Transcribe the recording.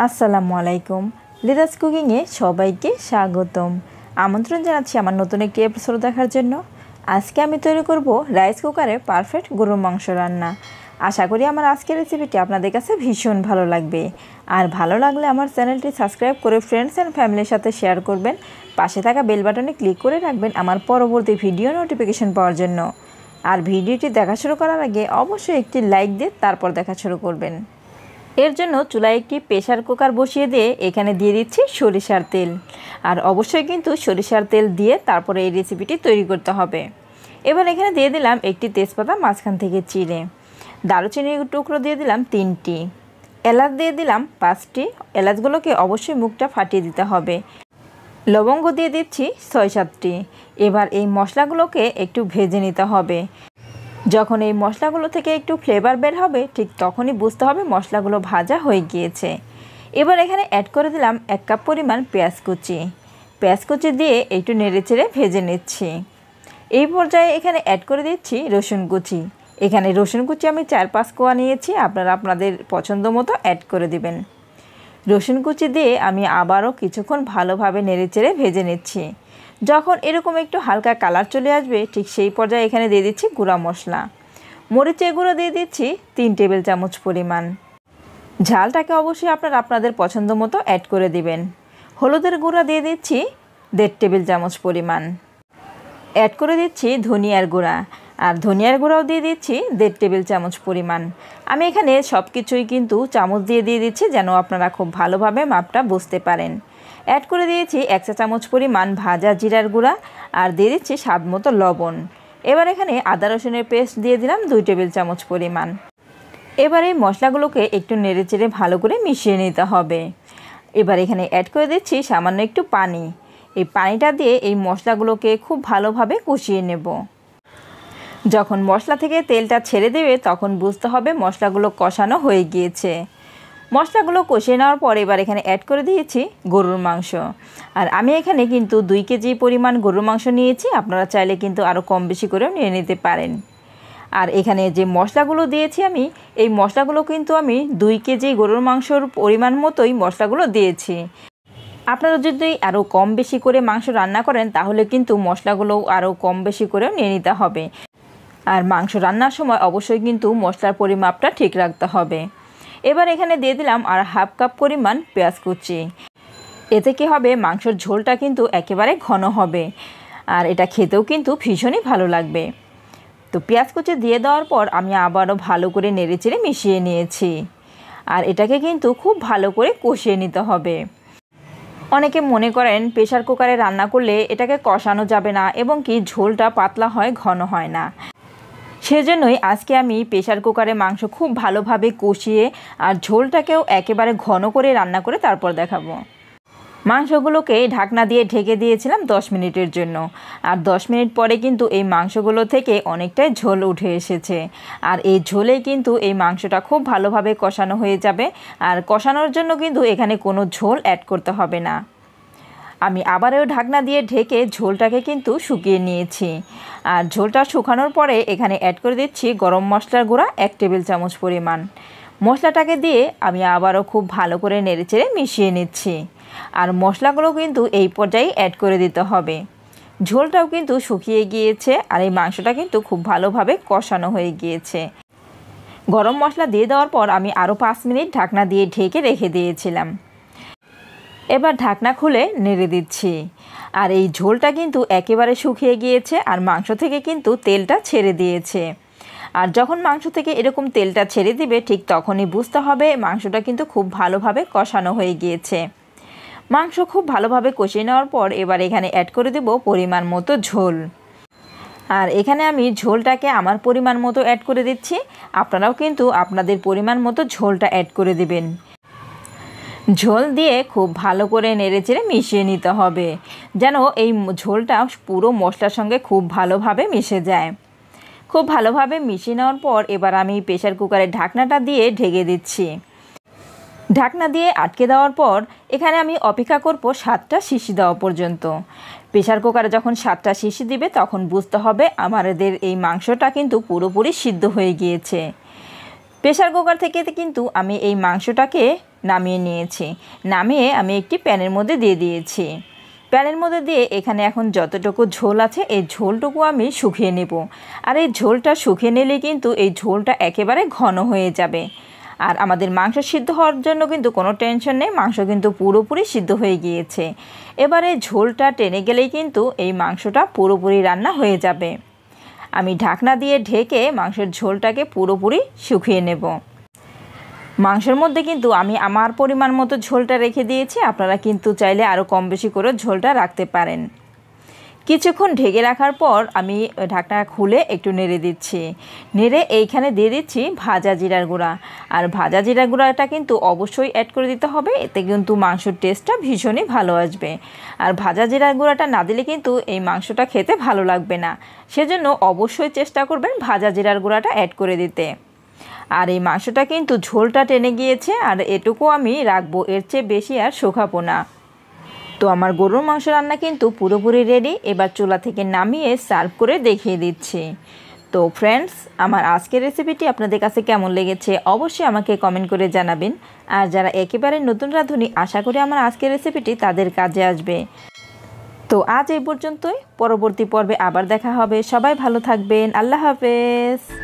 আসসালামু আলাইকুম। লিদাস কুকিংয়ে সবাইকে স্বাগতম। আমন্ত্রণ জানাচ্ছি আমার নতুন একটি এপিসোড দেখার জন্য। আজকে আমি তৈরি করব রাইস কুকারে পারফেক্ট গরুর মাংস রান্না। আশা করি আমার আজকের রেসিপিটি আপনাদের কাছে ভীষণ ভালো লাগবে। আর ভালো লাগলে আমার চ্যানেলটি সাবস্ক্রাইব করে ফ্রেন্ডস অ্যান্ড ফ্যামিলির সাথে শেয়ার করবেন। পাশে থাকা বেল বাটনে ক্লিক করে রাখবেন আমার পরবর্তী ভিডিও নোটিফিকেশন পাওয়ার জন্য। আর ভিডিওটি দেখা শুরু করার আগে অবশ্যই একটি লাইক দিয়ে তারপর দেখা শুরু করবেন। এর জন্য চুলায় একটি প্রেসার কুকার বসিয়ে দিয়ে এখানে দিয়ে দিচ্ছি সরিষার তেল। আর অবশ্যই কিন্তু সরিষার তেল দিয়ে তারপরে এই রেসিপিটি তৈরি করতে হবে। এবার এখানে দিয়ে দিলাম একটি তেজপাতা মাঝখান থেকে চিড়ে, দারুচিনির টুকরো দিয়ে দিলাম 3টি, এলাচ দিয়ে দিলাম 5টি। এলাচগুলোকে অবশ্যই মুখটা ফাটিয়ে দিতে হবে। লবঙ্গ দিয়ে দিচ্ছি 6-7টি। এবার এই মশলাগুলোকে একটু ভেজে নিতে হবে। যখন এই মশলাগুলো থেকে একটু ফ্লেভার বের হবে ঠিক তখনই বুঝতে হবে মশলাগুলো ভাজা হয়ে গিয়েছে। এবার এখানে অ্যাড করে দিলাম 1 কাপ পরিমাণ পেঁয়াজ কুচি। পেঁয়াজ কুচি দিয়ে একটু নেড়েচেড়ে ভেজে নিচ্ছি। এই পর্যায়ে এখানে অ্যাড করে দিচ্ছি রসুন কুচি। এখানে রসুন কুচি আমি 4-5 কোয়া নিয়েছি, আপনারা আপনাদের পছন্দ মতো অ্যাড করে দিবেন। রসুন কুচি দিয়ে আমি আবারও কিছুক্ষণ ভালোভাবে নেড়েচেড়ে ভেজে নিচ্ছি। যখন এরকম একটু হালকা কালার চলে আসবে ঠিক সেই পর্যায়ে এখানে দিয়ে দিচ্ছি গুঁড়া মশলা। মরিচের গুঁড়ো দিয়ে দিচ্ছি 3 টেবিল চামচ পরিমাণ। ঝালটাকে অবশ্যই আপনারা আপনাদের পছন্দ মতো অ্যাড করে দিবেন। হলুদের গুঁড়া দিয়ে দিচ্ছি 1.5 টেবিল চামচ পরিমাণ। অ্যাড করে দিচ্ছি ধনিয়ার গুঁড়া, আর ধনিয়ার গুঁড়াও দিয়ে দিচ্ছি 1.5 টেবিল চামচ পরিমাণ। আমি এখানে সব কিছুই কিন্তু চামচ দিয়ে দিচ্ছি যেন আপনারা খুব ভালোভাবে মাপটা বুঝতে পারেন। অ্যাড করে দিয়েছি 1 চা চামচ পরিমাণ ভাজা জিরার গুঁড়া, আর দিয়ে দিচ্ছি স্বাদ মতো লবণ। এবার এখানে আদা রসুনের পেস্ট দিয়ে দিলাম 2 টেবিল চামচ পরিমাণ। এবার এই মশলাগুলোকে একটু নেড়েচেড়ে ভালো করে মিশিয়ে নিতে হবে। এবার এখানে অ্যাড করে দিচ্ছি সামান্য একটু পানি। এই পানিটা দিয়ে এই মশলাগুলোকে খুব ভালোভাবে কষিয়ে নেব। যখন মশলা থেকে তেলটা ছেড়ে দেবে তখন বুঝতে হবে মশলাগুলো কষানো হয়ে গিয়েছে। মশলাগুলো কষিয়ে নেওয়ার পর এবার এখানে অ্যাড করে দিয়েছি গরুর মাংস। আর আমি এখানে কিন্তু 2 কেজি পরিমাণ গরুর মাংস নিয়েছি, আপনারা চাইলে কিন্তু আরও কম বেশি করেও নিয়ে নিতে পারেন। আর এখানে যে মশলাগুলো দিয়েছি আমি, এই মশলাগুলো কিন্তু আমি 2 কেজি গরুর মাংসর পরিমাণ মতোই মশলাগুলো দিয়েছি। আপনারা যদি আরও কম বেশি করে মাংস রান্না করেন তাহলে কিন্তু মশলাগুলো আরও কম বেশি করেও নিয়ে নিতে হবে। আর মাংস রান্নার সময় অবশ্যই কিন্তু মশলার পরিমাপটা ঠিক রাখতে হবে। এবার এখানে দিয়ে দিলাম আর 1/2 কাপ পরিমাণ পেঁয়াজ কুচি। এতে কি হবে, মাংসের ঝোলটা কিন্তু একেবারে ঘন হবে, আর এটা খেতেও কিন্তু ভীষণই ভালো লাগবে। তো পেঁয়াজ কুচি দিয়ে দেওয়ার পর আমি আবারও ভালো করে নেড়েচেড়ে মিশিয়ে নিয়েছি। আর এটাকে কিন্তু খুব ভালো করে কষিয়ে নিতে হবে। অনেকে মনে করেন প্রেসার কুকারে রান্না করলে এটাকে কষানো যাবে না এবং কি ঝোলটা পাতলা হয়, ঘন হয় না। সেজন্যই আজকে আমি প্রেসার কুকারে মাংস খুব ভালোভাবে কষিয়ে আর ঝোলটাকেও একেবারে ঘন করে রান্না করে তারপর দেখাবো। মাংসগুলোকে ঢাকনা দিয়ে ঢেকে দিয়েছিলাম 10 মিনিটের জন্য। আর 10 মিনিট পরে কিন্তু এই মাংসগুলো থেকে অনেকটাই ঝোল উঠে এসেছে। আর এই ঝোলেই কিন্তু এই মাংসটা খুব ভালোভাবে কষানো হয়ে যাবে। আর কষানোর জন্য কিন্তু এখানে কোনো ঝোল অ্যাড করতে হবে না। আমি আবারও ঢাকনা দিয়ে ঢেকে ঝোলটাকে কিন্তু শুকিয়ে নিয়েছি। আর ঝোলটা শুকানোর পরে এখানে অ্যাড করে দিচ্ছি গরম মশলার গুঁড়া 1 টেবিল চামচ পরিমাণ। মশলাটাকে দিয়ে আমি আবারও খুব ভালো করে নেড়েচেড়ে মিশিয়ে নিচ্ছি। আর মশলাগুলো কিন্তু এই পর্যায়ে অ্যাড করে দিতে হবে। ঝোলটাও কিন্তু শুকিয়ে গিয়েছে আর এই মাংসটা কিন্তু খুব ভালোভাবে কষানো হয়ে গিয়েছে। গরম মশলা দিয়ে দেওয়ার পর আমি আরও 5 মিনিট ঢাকনা দিয়ে ঢেকে রেখে দিয়েছিলাম। এবার ঢাকনা খুলে নেড়ে দিচ্ছি। আর এই ঝোলটা কিন্তু একেবারে শুকিয়ে গিয়েছে আর মাংস থেকে কিন্তু তেলটা ছেড়ে দিয়েছে। আর যখন মাংস থেকে এরকম তেলটা ছেড়ে দিবে ঠিক তখনই বুঝতে হবে মাংসটা কিন্তু খুব ভালোভাবে কষানো হয়ে গিয়েছে। মাংস খুব ভালোভাবে কষিয়ে নেওয়ার পর এবার এখানে অ্যাড করে দেব পরিমাণ মতো ঝোল। আর এখানে আমি ঝোলটাকে আমার পরিমাণ মতো অ্যাড করে দিচ্ছি, আপনারাও কিন্তু আপনাদের পরিমাণ মতো ঝোলটা অ্যাড করে দিবেন। ঝোল দিয়ে খুব ভালো করে নেড়েচেড়ে মিশিয়ে নিতে হবে যেন এই ঝোলটা পুরো মশলার সঙ্গে খুব ভালোভাবে মিশে যায়। খুব ভালোভাবে মিশিয়ে নেওয়ার পর এবার আমি প্রেসার কুকারের ঢাকনাটা দিয়ে ঢেকে দিচ্ছি। ঢাকনা দিয়ে আটকে দেওয়ার পর এখানে আমি অপেক্ষা করব 7টা সিটি দেওয়া পর্যন্ত। প্রেসার কুকারে যখন 7টা সিটি দিবে তখন বুঝতে হবে আমাদের এই মাংসটা কিন্তু পুরোপুরি সিদ্ধ হয়ে গিয়েছে। প্রেসার কুকার থেকে কিন্তু আমি এই মাংসটাকে নামিয়ে নিয়েছি। নামিয়ে আমি একটি প্যানের মধ্যে দিয়ে দিয়েছি। প্যানের মধ্যে দিয়ে এখানে এখন যতটুকু ঝোল আছে এই ঝোলটুকু আমি শুকিয়ে নেব। আর এই ঝোলটা শুকিয়ে নিলে কিন্তু এই ঝোলটা একেবারে ঘন হয়ে যাবে। আর আমাদের মাংস সিদ্ধ হওয়ার জন্য কিন্তু কোনো টেনশন নেই, মাংস কিন্তু পুরোপুরি সিদ্ধ হয়ে গিয়েছে। এবারে ঝোলটা টেনে গেলেই কিন্তু এই মাংসটা পুরোপুরি রান্না হয়ে যাবে। আমি ঢাকনা দিয়ে ঢেকে মাংসের ঝোলটাকে পুরোপুরি শুকিয়ে নেব। মাংসের মধ্যে কিন্তু আমি আমার পরিমাণ মতো ঝোলটা রেখে দিয়েছি, আপনারা কিন্তু চাইলে আরও কম বেশি করে ঝোলটা রাখতে পারেন। কিছুক্ষণ ঢেকে রাখার পর আমি ঢাকনা খুলে একটু নেড়ে দিচ্ছি। নেড়ে এইখানে দিয়ে দিচ্ছি ভাজা জিরার গুঁড়া। আর ভাজা জিরার গুঁড়াটা কিন্তু অবশ্যই অ্যাড করে দিতে হবে, এতে কিন্তু মাংসের টেস্টটা ভীষণই ভালো আসবে। আর ভাজা জিরার গুঁড়াটা না দিলে কিন্তু এই মাংসটা খেতে ভালো লাগবে না, সেজন্য অবশ্যই চেষ্টা করবেন ভাজা জিরার গুঁড়াটা অ্যাড করে দিতে। আর এই মাংসটা কিন্তু ঝোলটা টেনে গিয়েছে, আর এটুকু আমি রাখবো, এর চেয়ে বেশি আর শুকাবো না। তো আমার গরুর মাংস রান্না কিন্তু পুরোপুরি রেডি। এবার চুলা থেকে নামিয়ে সার্ভ করে দেখিয়ে দিচ্ছি। তো ফ্রেন্ডস, আমার আজকের রেসিপিটি আপনাদের কাছে কেমন লেগেছে অবশ্যই আমাকে কমেন্ট করে জানাবেন। আর যারা একেবারে নতুন রাঁধুনি, আশা করি আমার আজকের রেসিপিটি তাদের কাজে আসবে। তো আজ এই পর্যন্তই, পরবর্তী পর্বে আবার দেখা হবে। সবাই ভালো থাকবেন। আল্লাহ হাফেজ।